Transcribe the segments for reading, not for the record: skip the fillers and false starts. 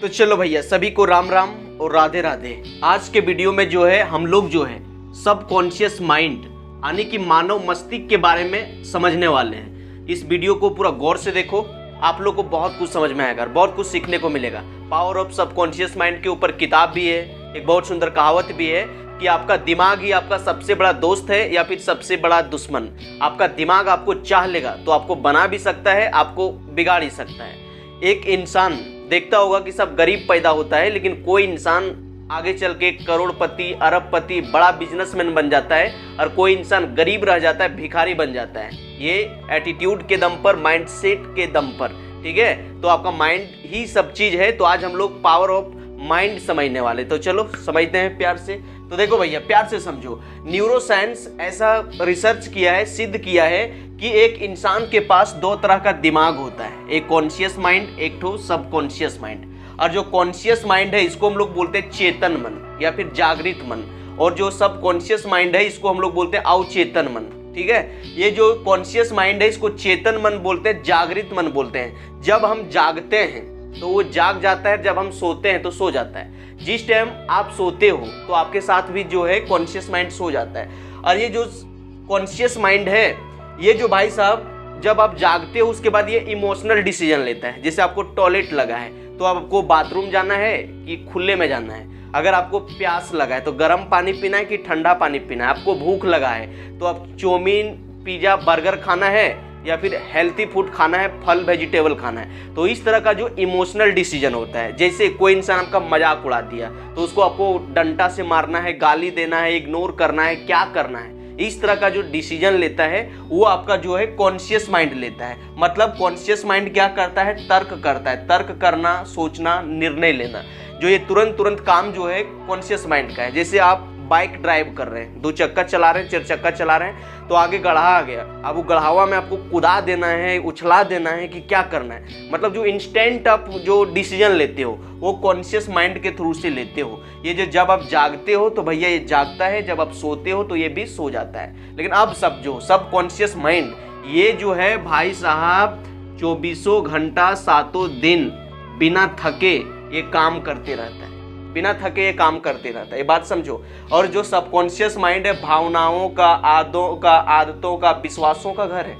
तो चलो भैया, सभी को राम राम और राधे राधे। आज के वीडियो में जो है हम लोग जो है सबकॉन्शियस माइंड यानी कि मानव मस्तिष्क के बारे में समझने वाले हैं। इस वीडियो को पूरा गौर से देखो, आप लोग को बहुत कुछ समझ में आएगा, बहुत कुछ सीखने को मिलेगा। पावर ऑफ सबकॉन्शियस माइंड के ऊपर किताब भी है, एक बहुत सुंदर कहावत भी है कि आपका दिमाग ही आपका सबसे बड़ा दोस्त है या फिर सबसे बड़ा दुश्मन। आपका दिमाग आपको चाह लेगा तो आपको बना भी सकता है, आपको बिगाड़ ही सकता है। एक इंसान देखता होगा कि सब गरीब पैदा होता है, लेकिन कोई इंसान आगे चल के करोड़पति, अरबपति, बड़ा बिजनेसमैन बन जाता है और कोई इंसान गरीब रह जाता है, भिखारी बन जाता है। ये एटीट्यूड के दम पर, माइंडसेट के दम पर, ठीक है। तो आपका माइंड ही सब चीज है। तो आज हम लोग पावर ऑफ माइंड समझने वाले, तो चलो समझते हैं प्यार से। तो देखो भैया, प्यार से समझो। न्यूरोसाइंस ऐसा रिसर्च किया है, सिद्ध किया है कि एक इंसान के पास दो तरह का दिमाग होता है, एक कॉन्शियस माइंड, एक ठो सबकॉन्शियस माइंड। और जो कॉन्शियस माइंड है इसको हम लोग बोलते हैं चेतन मन या फिर जागृत मन, और जो सबकॉन्शियस माइंड है इसको हम लोग बोलते हैं अवचेतन मन, ठीक है। ये जो कॉन्शियस माइंड है इसको चेतन मन बोलते हैं, जागृत मन बोलते हैं। जब हम जागते हैं तो वो जाग जाता है, जब हम सोते हैं तो सो जाता है। जिस टाइम आप सोते हो तो आपके साथ भी जो है कॉन्शियस माइंड सो जाता है। और ये जो कॉन्शियस माइंड है, ये जो भाई साहब, जब आप जागते हो उसके बाद ये इमोशनल डिसीजन लेता है। जैसे आपको टॉयलेट लगा है तो आपको बाथरूम जाना है कि खुले में जाना है। अगर आपको प्यास लगा है तो गर्म पानी पीना है कि ठंडा पानी पीना है। आपको भूख लगा है तो आप चाउमीन, पिज्जा, बर्गर खाना है या फिर हेल्थी फूड खाना है, फल वेजिटेबल खाना है। तो इस तरह का जो इमोशनल डिसीजन होता है, जैसे कोई इंसान आपका मजाक उड़ा दिया तो उसको आपको डंडा से मारना है, गाली देना है, इग्नोर करना है, क्या करना है, इस तरह का जो डिसीजन लेता है वो आपका जो है कॉन्शियस माइंड लेता है। मतलब कॉन्शियस माइंड क्या करता है? तर्क करता है। तर्क करना, सोचना, निर्णय लेना, जो ये तुरंत काम जो है कॉन्शियस माइंड का है। जैसे आप बाइक ड्राइव कर रहे हैं, दो चक्का चला रहे हैं, चार चक्का चला रहे हैं, तो आगे गड्ढा आ गया। अब वो गड्ढावा में आपको कुदा देना है, उछला देना है कि क्या करना है। मतलब जो इंस्टेंट आप जो डिसीजन लेते हो वो कॉन्शियस माइंड के थ्रू से लेते हो। ये जो जब आप जागते हो तो भैया ये जागता है, जब आप सोते हो तो ये भी सो जाता है। लेकिन अब सब जो सब कॉन्शियस माइंड, ये जो है भाई साहब 24 घंटा 7 दिन बिना थके ये काम करते रहता है, बिना थके ये काम करते रहता है। ये बात समझो। और जो सबकॉन्शियस माइंड है, भावनाओं का, आदतों का, विश्वासों का घर है।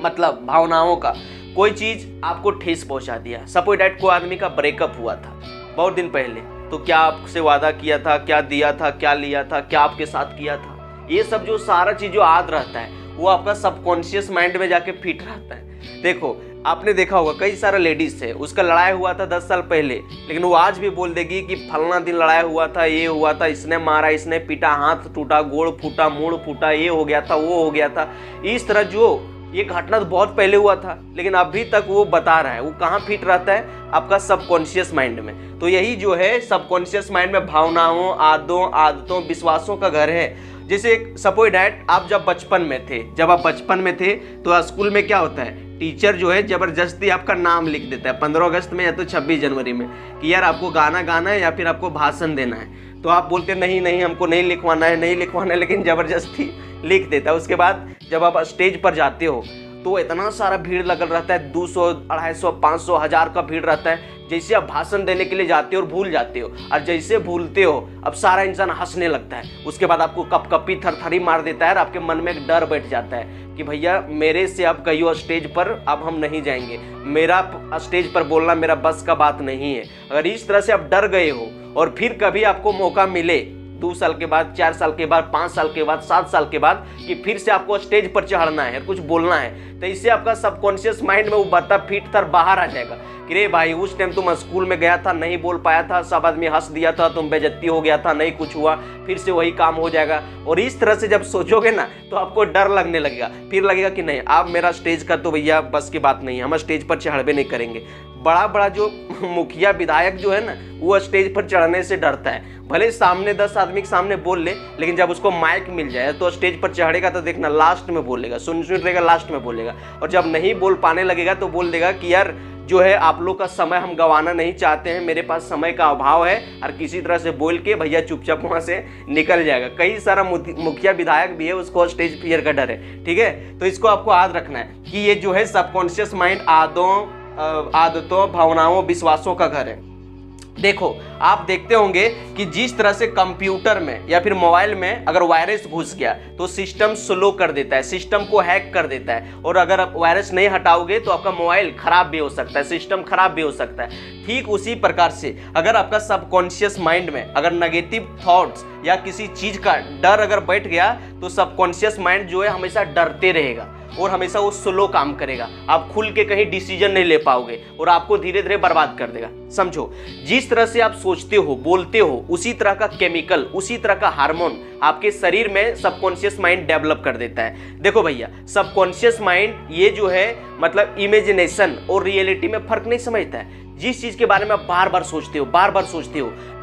मतलब भावनाओं का, कोई चीज आपको ठेस पहुंचा दिया। सपोज दैट कोई आदमी का ब्रेकअप हुआ था बहुत दिन पहले, तो क्या आपसे वादा किया था, क्या दिया था, क्या लिया था, क्या आपके साथ किया था, ये सब जो सारा चीज जो याद रहता है वो आपका सबकॉन्शियस माइंड में जाके फिट रहता है। देखो, आपने देखा होगा कई सारा लेडीज है, उसका लड़ाई हुआ था 10 साल पहले, लेकिन वो आज भी बोल देगी कि फलना दिन लड़ाई हुआ था, ये हुआ था, इसने मारा, इसने पीटा, हाथ टूटा, गोड़ फूटा, मुड़ फूटा, ये हो गया था, वो हो गया था। इस तरह जो ये घटना तो बहुत पहले हुआ था, लेकिन अभी तक वो बता रहा है। वो कहाँ फिट रहता है? आपका सबकॉन्शियस माइंड में। तो यही जो है सबकॉन्शियस माइंड में भावनाओं, आदतों, विश्वासों का घर है। जैसे सपोज दैट आप जब बचपन में थे, तो स्कूल में क्या होता है? टीचर जो है जबरदस्ती आपका नाम लिख देता है 15 अगस्त में या तो 26 जनवरी में कि यार आपको गाना गाना है या फिर आपको भाषण देना है। तो आप बोलते नहीं हमको नहीं लिखवाना है, लेकिन जबरदस्ती लिख देता है। उसके बाद जब आप स्टेज पर जाते हो तो इतना सारा भीड़ लगल रहता है, 200, 250, 500, 1000 का भीड़ रहता है। जैसे आप भाषण देने के लिए जाते हो और भूल जाते हो, और जैसे भूलते हो अब सारा इंसान हंसने लगता है। उसके बाद आपको कपकपी, थरथरी मार देता है और आपके मन में एक डर बैठ जाता है कि भैया मेरे से अब कहियो स्टेज पर अब हम नहीं जाएंगे, मेरा स्टेज पर बोलना मेरा बस का बात नहीं है। अगर इस तरह से आप डर गए हो और फिर कभी आपको मौका मिले 2 साल के बाद, 4 साल के बाद, 5 साल के बाद, 7 साल के बाद कि फिर से आपको स्टेज पर चढ़ना है, कुछ बोलना है, तो इससे आपका सबकॉन्शियस माइंड में वो बता फिट तर बाहर आ जाएगा कि रे भाई उस टाइम तुम स्कूल में गया था, नहीं बोल पाया था, सब आदमी हंस दिया था, तुम बेइज्जती हो गया था, नहीं कुछ हुआ, फिर से वही काम हो जाएगा। और इस तरह से जब सोचोगे ना तो आपको डर लगने लगेगा। फिर लगेगा कि नहीं, अब मेरा स्टेज का तो भैया बस की बात नहीं है, हम स्टेज पर चढ़बे नहीं करेंगे। बड़ा जो मुखिया विधायक जो है ना, वो स्टेज पर चढ़ने से डरता है। भले सामने 10 आदमी के सामने बोल ले, लेकिन जब उसको माइक मिल जाए तो स्टेज पर चढ़ेगा तो देखना लास्ट में बोलेगा, सुन रहेगा, लास्ट में बोलेगा। और जब नहीं बोल पाने लगेगा तो बोल देगा कि यार जो है आप लोग का समय हम गंवाना नहीं चाहते हैं, मेरे पास समय का अभाव है, और किसी तरह से बोल के भैया चुपचाप वहाँ से निकल जाएगा। कई सारा मुखिया विधायक भी है, उसको स्टेज फियर का डर है, ठीक है। तो इसको आपको याद रखना है कि ये जो है सबकॉन्शियस माइंड आदतों, भावनाओं, विश्वासों का घर है। देखो, आप देखते होंगे कि जिस तरह से कंप्यूटर में या फिर मोबाइल में अगर वायरस घुस गया तो सिस्टम स्लो कर देता है, सिस्टम को हैक कर देता है, और अगर आप वायरस नहीं हटाओगे तो आपका मोबाइल खराब भी हो सकता है, सिस्टम खराब भी हो सकता है। ठीक उसी प्रकार से अगर आपका सबकॉन्शियस माइंड में अगर नेगेटिव थॉट्स या किसी चीज का डर अगर बैठ गया तो सबकॉन्शियस माइंड जो है हमेशा डरते रहेगा और हमेशा वो स्लो काम करेगा। आप खुल के कहीं डिसीजन नहीं ले पाओगे और आपको धीरे धीरे बर्बाद कर देगा। समझो, जिस तरह से आप सोचते हो, बोलते हो, उसी तरह का केमिकल, उसी तरह का हार्मोन आपके शरीर में सबकॉन्शियस माइंड डेवलप कर देता है। देखो भैया, सबकॉन्शियस माइंड ये जो है मतलब इमेजिनेशन और रियलिटी में फर्क नहीं समझता है। जिस चीज के बारे में आप बार बार सोचते हो,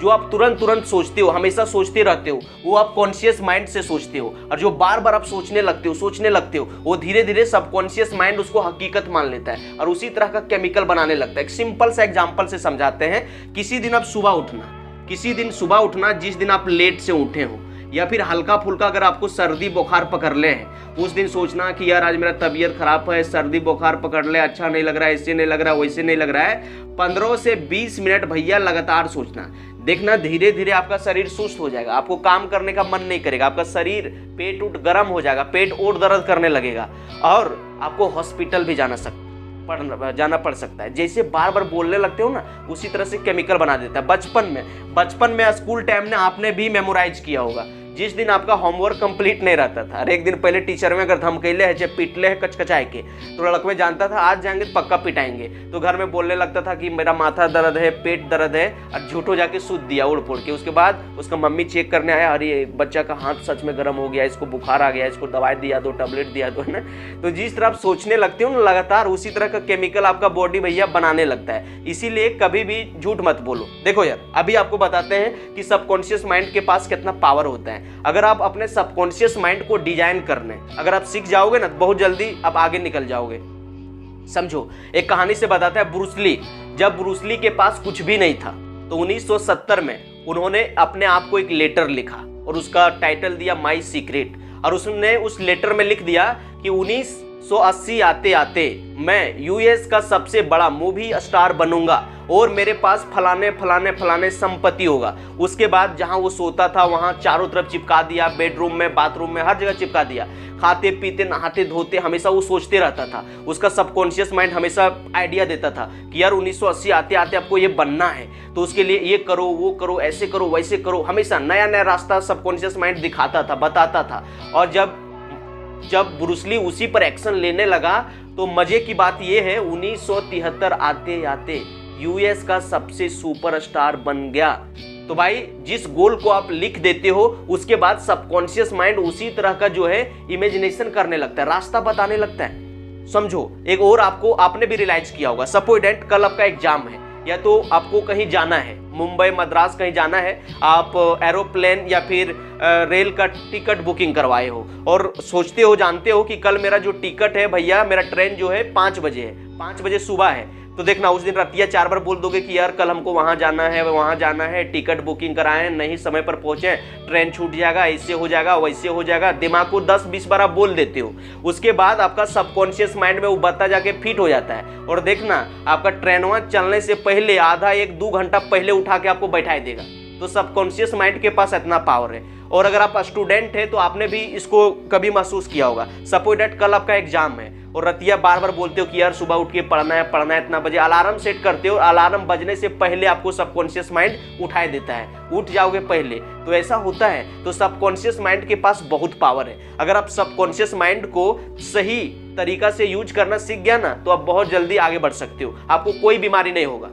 जो आप तुरंत सोचते हो, हमेशा सोचते रहते हो, वो आप कॉन्शियस माइंड से सोचते हो। और जो बार बार आप सोचने लगते हो वो धीरे धीरे सबकॉन्शियस माइंड उसको हकीकत मान लेता है और उसी तरह का केमिकल बनाने लगता है। एक सिंपल सा एग्जांपल से समझाते हैं। किसी दिन सुबह उठना, जिस दिन आप लेट से उठे हो या फिर हल्का फुल्का अगर आपको सर्दी बुखार पकड़ ले है, उस दिन सोचना कि यार आज मेरा तबीयत खराब है, सर्दी बुखार पकड़ ले, अच्छा नहीं लग रहा है, ऐसे नहीं लग रहा है, वैसे नहीं लग रहा है। 15 से 20 मिनट भैया लगातार सोचना, देखना धीरे धीरे आपका शरीर सुस्त हो जाएगा, आपको काम करने का मन नहीं करेगा, आपका शरीर पेट उठ गर्म हो जाएगा, पेट और दर्द करने लगेगा और आपको हॉस्पिटल भी जाना पड़ सकता है। जैसे बार बार बोलने लगते हो ना, उसी तरह से केमिकल बना देता है। बचपन में स्कूल टाइम में आपने भी मेमोराइज किया होगा। जिस दिन आपका होमवर्क कंप्लीट नहीं रहता था, एक दिन पहले टीचर में अगर धमकैले है, चाहे पीटले है कचकचाए के, तो लड़क में जानता था आज जाएंगे तो पक्का पिटाएंगे, तो घर में बोलने लगता था कि मेरा माथा दर्द है, पेट दर्द है, और झूठो जाके सूद दिया उड़ पुड़ के। उसके बाद उसका मम्मी चेक करने आया, अरे बच्चा का हाथ सच में गर्म हो गया, इसको बुखार आ गया, इसको दवाई दिया दो, टैबलेट दिया दो, है ना। तो जिस तरह आप सोचने लगते हो ना लगातार, उसी तरह का केमिकल आपका बॉडी भैया बनाने लगता है। इसीलिए कभी भी झूठ मत बोलो। देखो यार, अभी आपको बताते हैं कि सबकॉन्शियस माइंड के पास कितना पावर होता है। अगर आप अपने सबकॉन्शियस माइंड को डिजाइन करने अगर आप सीख जाओगे ना, बहुत जल्दी आप आगे निकल जाओगे। समझो, एक कहानी से बताता है ब्रूस ली। जब ब्रूस ली के पास कुछ भी नहीं था तो 1970 में उन्होंने अपने आप को एक लेटर लिखा और उसका टाइटल दिया माई सीक्रेट। और उसने उस लेटर में लिख दिया कि 1980 आते आते मैं यूएस का सबसे बड़ा मूवी स्टार बनूंगा और मेरे पास फलाने संपत्ति होगा। उसके बाद जहां वो सोता था वहां चारों तरफ चिपका दिया, बेडरूम में, बाथरूम में, हर जगह चिपका दिया। खाते पीते नहाते धोते हमेशा वो सोचते रहता था। उसका सबकॉन्शियस माइंड हमेशा आइडिया देता था कि यार 1980 आते आते आपको ये बनना है, तो उसके लिए ये करो, वो करो, ऐसे करो, वैसे करो। हमेशा नया नया रास्ता सबकॉन्शियस माइंड दिखाता था, बताता था। और जब ब्रूस ली उसी पर एक्शन लेने लगा तो मजे की बात यह है, 1973 आते आते यूएस का सबसे सुपरस्टार बन गया। तो भाई, जिस गोल को आप लिख देते हो उसके बाद सबकॉन्शियस माइंड उसी तरह का जो है इमेजिनेशन करने लगता है, रास्ता बताने लगता है। समझो, एक और आपने भी रियलाइज किया होगा। सपोज दैट कल आपका एग्जाम है या तो आपको कहीं जाना है, मुंबई मद्रास कहीं जाना है, आप एरोप्लेन या फिर रेल का टिकट बुकिंग करवाए हो और सोचते हो, जानते हो कि कल मेरा जो टिकट है भैया, मेरा ट्रेन जो है 5 बजे है, 5 बजे सुबह है। तो देखना, उस दिन रतिया 4 बार बोल दोगे कि यार कल हमको वहां जाना है, टिकट बुकिंग कराए, नहीं समय पर पहुंचे, ट्रेन छूट जाएगा, ऐसे हो जाएगा, वैसे हो जाएगा। दिमाग को 10-20 बार आप बोल देते हो। उसके बाद आपका सबकॉन्शियस माइंड में वो बत्ता जाके फिट हो जाता है और देखना, आपका ट्रेनवा चलने से पहले आधा 1-2 घंटा पहले उठा के आपको बैठा देगा। तो सबकॉन्शियस माइंड के पास इतना पावर है। और अगर आप स्टूडेंट है तो आपने भी इसको कभी महसूस किया होगा। सपोज दैट कल आपका एग्जाम है और रतिया बार बार बोलते हो कि यार सुबह उठ के पढ़ना है इतना बजे, अलार्म सेट करते हो, अलार्म बजने से पहले आपको सबकॉन्शियस माइंड उठाए देता है, उठ जाओगे पहले। तो ऐसा होता है। तो सबकॉन्शियस माइंड के पास बहुत पावर है। अगर आप सबकॉन्शियस माइंड को सही तरीका से यूज करना सीख गया ना, तो आप बहुत जल्दी आगे बढ़ सकते हो, आपको कोई बीमारी नहीं होगा।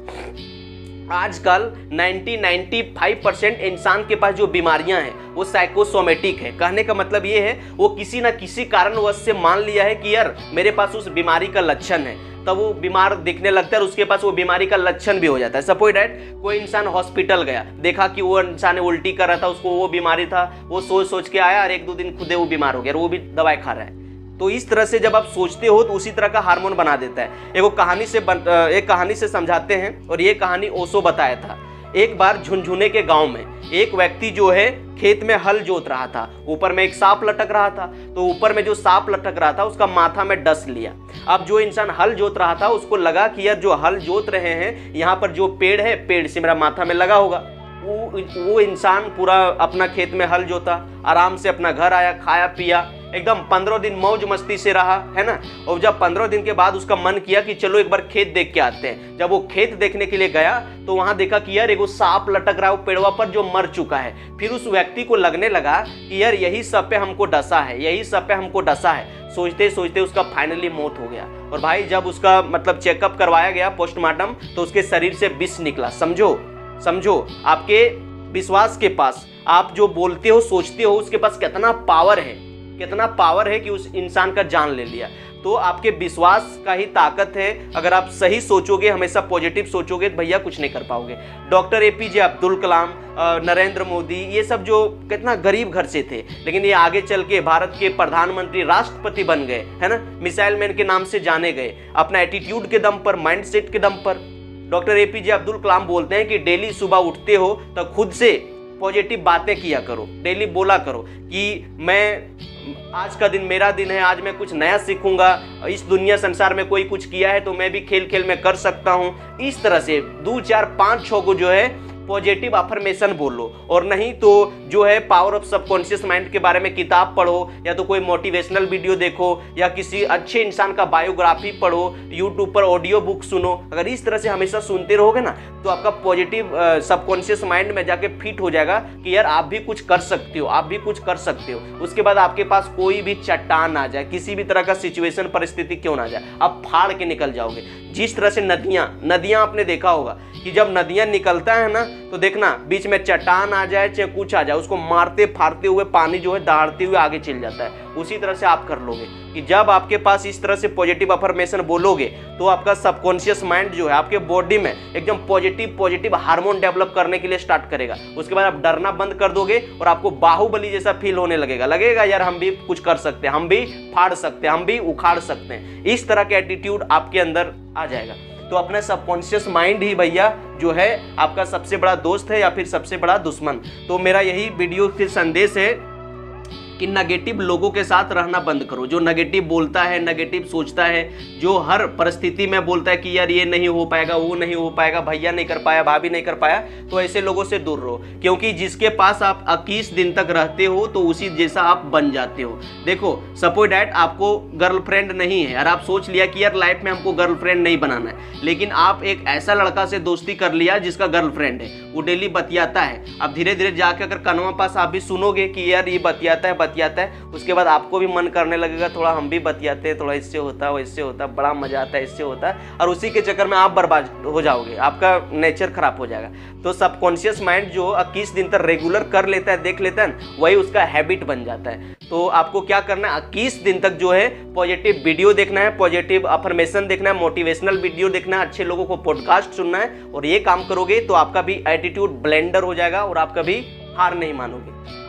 आजकल 90-95% इंसान के पास जो बीमारियां हैं वो साइकोसोमेटिक है। कहने का मतलब ये है, वो किसी ना किसी कारणवश से मान लिया है कि यार मेरे पास उस बीमारी का लक्षण है, तब वो बीमार दिखने लगता है और उसके पास वो बीमारी का लक्षण भी हो जाता है। सपोज दैट कोई इंसान हॉस्पिटल गया, देखा कि वो इंसान उल्टी कर रहा था, उसको वो बीमारी था, वो सोच के आया और 1-2 दिन खुदे वो बीमार हो गया और वो भी दवाई खा रहा है। तो इस तरह से जब आप सोचते हो तो उसी तरह का हार्मोन बना देता है। एक कहानी से समझाते हैं और ये कहानी ओशो बताया था एक बार झुनझुने के गांव में एक व्यक्ति जो है खेत में हल जोत रहा था। ऊपर में एक सांप लटक रहा था, तो ऊपर में जो सांप लटक रहा था उसका माथा में डस लिया। अब जो इंसान हल जोत रहा था उसको लगा कि यार जो हल जोत रहे हैं यहाँ पर जो पेड़ है, पेड़ से मेरा माथा में लगा होगा। वो इंसान पूरा अपना खेत में हल जोता, आराम से अपना घर आया, खाया पिया, एकदम 15 दिन मौज मस्ती से रहा, है ना। और जब 15 दिन के बाद उसका मन किया कि चलो एक बार खेत देख के आते हैं। जब वो खेत देखने के लिए गया तो वहां देखा कि यार एगो सांप लटक रहा है वो पेड़वा पर जो मर चुका है। फिर उस व्यक्ति को लगने लगा कि यार यही सब पे हमको डसा है, यही सब पे हमको डसा है। सोचते सोचते उसका फाइनली मौत हो गया। और भाई जब उसका मतलब चेकअप करवाया गया पोस्टमार्टम, तो उसके शरीर से विष निकला। समझो आपके विश्वास के पास आप जो बोलते हो सोचते हो उसके पास कितना पावर है कि उस इंसान का जान ले लिया। तो आपके विश्वास का ही ताकत है। अगर आप सही सोचोगे, हमेशा पॉजिटिव सोचोगे, तो भैया कुछ नहीं कर पाओगे। डॉक्टर APJ अब्दुल कलाम, नरेंद्र मोदी, ये सब जो कितना गरीब घर से थे, लेकिन ये आगे चल के भारत के प्रधानमंत्री, राष्ट्रपति बन गए, है ना। मिसाइल मैन के नाम से जाने गए, अपना एटीट्यूड के दम पर, माइंडसेट के दम पर। डॉक्टर APJ अब्दुल कलाम बोलते हैं कि डेली सुबह उठते हो तो खुद से पॉजिटिव बातें किया करो, डेली बोला करो कि मैं आज का दिन मेरा दिन है, आज मैं कुछ नया सीखूंगा, इस दुनिया संसार में कोई कुछ किया है तो मैं भी खेल खेल में कर सकता हूं। इस तरह से 2 4 5 6 को जो है पॉजिटिव अफर्मेशन बोलो। और नहीं तो जो है पावर ऑफ सबकॉन्शियस माइंड के बारे में किताब पढ़ो, या तो कोई मोटिवेशनल वीडियो देखो, या किसी अच्छे इंसान का बायोग्राफी पढ़ो, यूट्यूब पर ऑडियो बुक सुनो। अगर इस तरह से हमेशा सुनते रहोगे ना तो आपका पॉजिटिव सबकॉन्शियस माइंड में जाके फिट हो जाएगा कि यार आप भी कुछ कर सकते हो, आप भी कुछ कर सकते हो। उसके बाद आपके पास कोई भी चट्टान आ जाए, किसी भी तरह का सिचुएशन परिस्थिति क्यों ना आ जाए, आप फाड़ के निकल जाओगे। जिस तरह से नदियां आपने देखा होगा कि जब नदियां निकलता है ना तो देखना बीच में चट्टान आ जाए चाहे कुछ आ जाए, उसको मारते फाड़ते हुए पानी जो है दहाड़ते हुए आगे चल जाता है। उसी तरह से आप कर लोगे कि जब आपके पास इस तरह से पॉजिटिव अफर्मेशन बोलोगे तो आपका सबकॉन्शियस माइंड जो है आपके बॉडी में एकदम पॉजिटिव हार्मोन डेवलप करने के लिए स्टार्ट करेगा। उसके बाद आप डरना बंद कर दोगे और आपको बाहुबली जैसा फील होने लगेगा यार हम भी कुछ कर सकते हैं, हम भी फाड़ सकते हैं, हम भी उखाड़ सकते हैं। इस तरह के एटीट्यूड आपके अंदर आ जाएगा। तो अपना सबकॉन्शियस माइंड ही भैया जो है आपका सबसे बड़ा दोस्त है या फिर सबसे बड़ा दुश्मन। तो मेरा यही वीडियो फिर संदेश है कि नेगेटिव लोगों के साथ रहना बंद करो। जो नेगेटिव बोलता है, नेगेटिव सोचता है, जो हर परिस्थिति में बोलता है कि यार ये नहीं हो पाएगा, वो नहीं हो पाएगा, भैया नहीं कर पाया, भाभी नहीं कर पाया, तो ऐसे लोगों से दूर रहो। क्योंकि जिसके पास आप 21 दिन तक रहते हो तो उसी जैसा आप बन जाते हो। देखो सपोज डैट आपको गर्लफ्रेंड नहीं है और आप सोच लिया कि यार लाइफ में हमको गर्लफ्रेंड नहीं बनाना है, लेकिन आप एक ऐसा लड़का से दोस्ती कर लिया जिसका गर्लफ्रेंड है, वो डेली बतियाता है। अब धीरे धीरे जाके अगर कनवा पास आप भी सुनोगे कि यार ये बतियाता है, उसके बाद आपको भी मन करने लगेगा थोड़ा हम भी बतियाते हैं, थोड़ा इससे होता है वैसे होता है, बड़ा मजा आता है इससे होता है, और उसी के चक्कर में आप बर्बाद हो जाओगे, आपका नेचर खराब हो जाएगा। तो सबकॉन्शियस माइंड जो 21 दिन तक रेगुलर कर लेता है, देख लेता है, वही उसका हैबिट बन जाता है। तो आपको क्या करना है, 21 दिन तक जो है पॉजिटिव वीडियो देखना है, पॉजिटिव अफर्मेशन देखना है, मोटिवेशनल वीडियो देखना है, अच्छे लोगों को पॉडकास्ट सुनना है, और ये काम करोगे तो आपका भी एटीट्यूड ब्लेंडर हो जाएगा और आप कभी हार नहीं मानोगे।